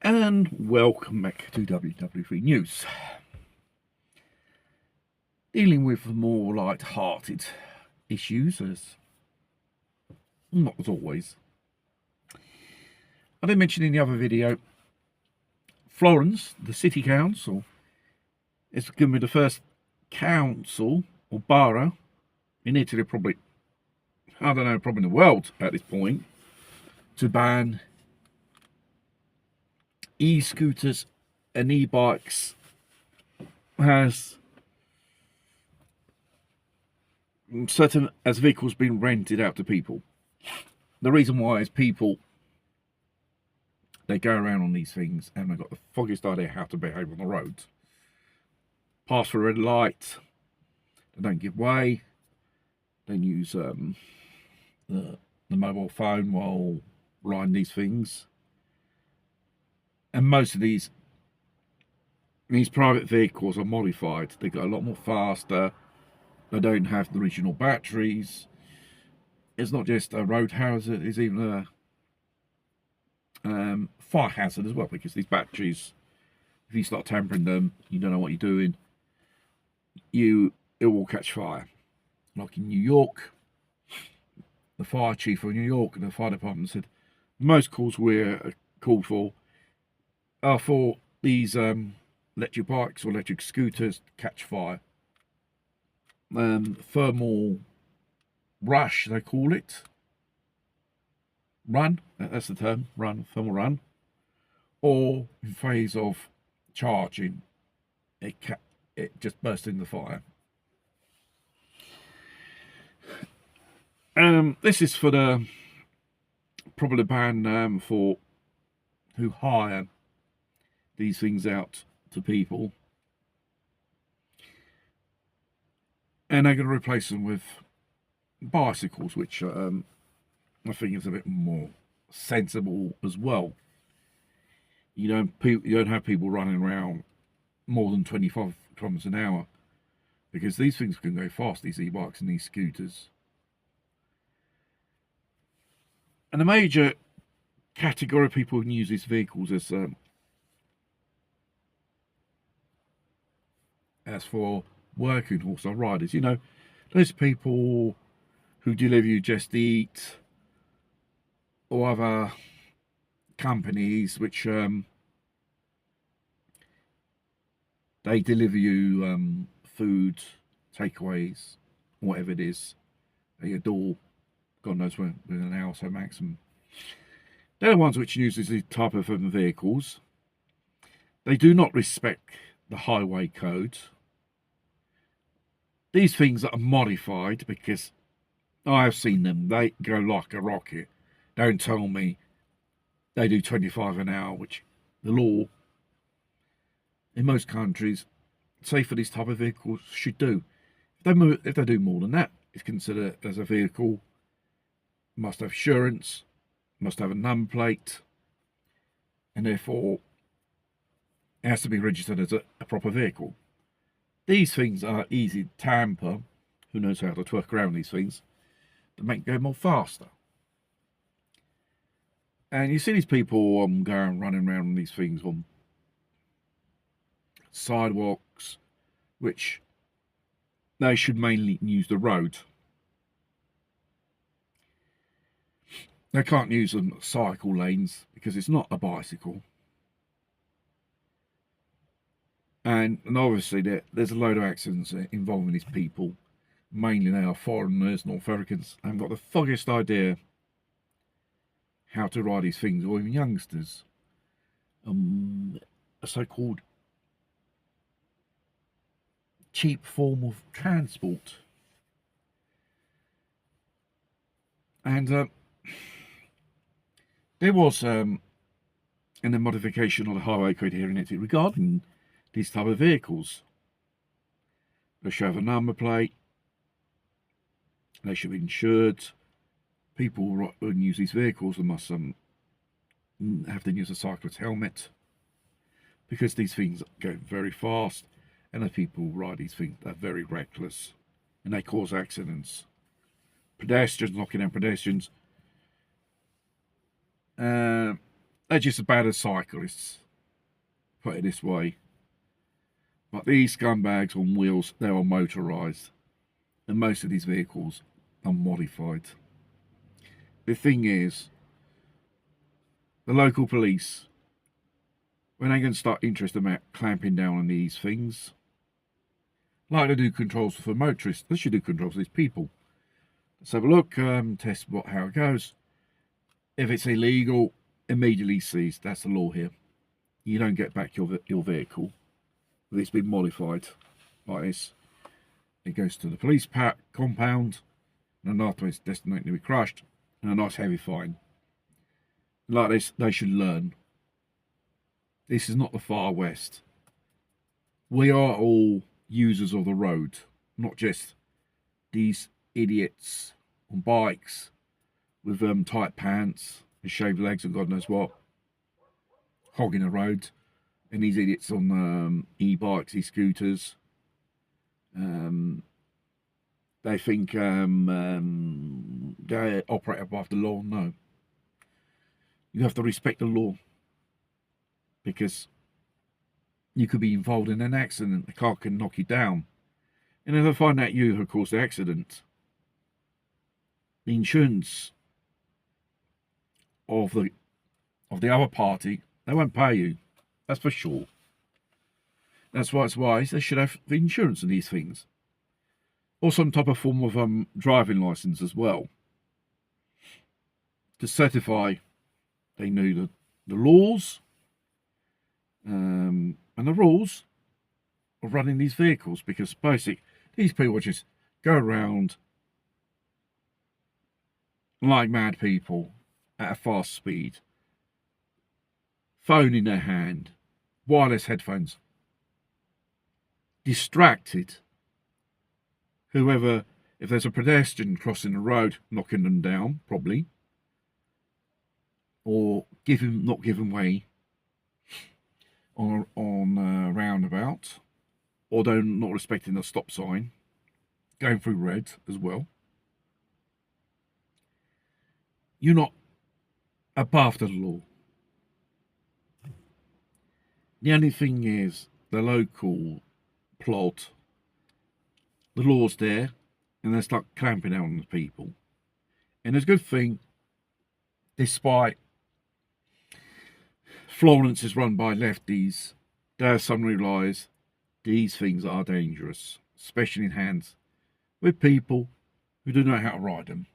And welcome back to WW3 News. Dealing with more light-hearted issues, as not as always. I did mention in the other video, Florence, the city council, is going to be the first council or borough in Italy, probably, I don't know, probably in the world at this point, to ban e-scooters and e-bikes as certain as vehicles being rented out to people. The reason why is people, they go around on these things and they've got the foggiest idea how to behave on the roads. Pass for a red light, they don't give way, they use the mobile phone while riding these things. And most of these private vehicles are modified. They go a lot more faster. They don't have the original batteries. It's not just a road hazard, it's even a fire hazard as well, because these batteries, if you start tampering them, you don't know what you're doing, it will catch fire. Like in New York, the fire chief of New York and the fire department said most calls we're called for are for these electric bikes or electric scooters catch fire. Thermal rush, they call it. Run, that's the term, run, thermal run. Or in phase of charging, it just bursts into fire. This is for the probably ban for who hire these things out to people, and they're going to replace them with bicycles, which I think is a bit more sensible as well. You don't have people running around more than 25 kilometers an hour, because these things can go fast, these e-bikes and these scooters. And a major category of people who use these vehicles as for working horse riders, you know, those people who deliver you Just Eat or other companies which they deliver you food, takeaways, whatever it is, at your door, God knows within an hour or so maximum. They're the ones which use these type of vehicles. They do not respect the highway code. These things are modified, because I have seen them, they go like a rocket. Don't tell me they do 25 an hour, which the law in most countries, say for these type of vehicles, should do. If they do more than that, it's considered as a vehicle, must have insurance, must have a number plate, and therefore it has to be registered as a proper vehicle. These things are easy to tamper. Who knows how to twerk around these things to make them go more faster. And you see these people going running around on these things on sidewalks, which they should mainly use the road. They can't use them cycle lanes, because it's not a bicycle. And obviously there's a load of accidents involving these people. Mainly they are foreigners, North Americans, and got the foggiest idea how to ride these things, or even youngsters. A so-called cheap form of transport. And there was in the modification of the highway code here in Italy regarding these type of vehicles. They should have a number plate, they should be insured. People who use these vehicles must have to use a cyclist helmet, because these things go very fast, and the people who ride these things are very reckless, and they cause accidents. Pedestrians knocking down pedestrians. They're just as bad as cyclists, put it this way. But these scumbags on wheels, they are motorised. And most of these vehicles are modified. The thing is, the local police, when they can start interested about clamping down on these things, like they do controls for motorists, they should do controls for these people. Let's have a look, test how it goes. If it's illegal, immediately seized. That's the law here. You don't get back your vehicle if it's been modified like this. It goes to the police compound, and after it's destined to be crushed, and a nice heavy fine. Like this, they should learn. This is not the Far West. We are all users of the road, not just these idiots on bikes with tight pants and shaved legs and God knows what, hogging the road, and these idiots on e-bikes, e-scooters. They think they operate above the law. No. You have to respect the law, because you could be involved in an accident. The car can knock you down. And if they find out you have caused the accident, the insurance of the other party, they won't pay you. That's for sure. That's why it's wise they should have the insurance on these things. Or some type of form of driving license as well, to certify they knew the laws and the rules of running these vehicles. Because basically, these people just go around like mad people at a fast speed, phone in their hand, wireless headphones, distracted. Whoever, if there's a pedestrian crossing the road, knocking them down, probably, or not giving way on a roundabout, or not respecting the stop sign, going through red as well. You're not above the law. The only thing is, the local plot, the law's there, and they start clamping down on the people. And it's a good thing, despite Florence is run by lefties, they suddenly realise these things are dangerous, especially in hands with people who don't know how to ride them.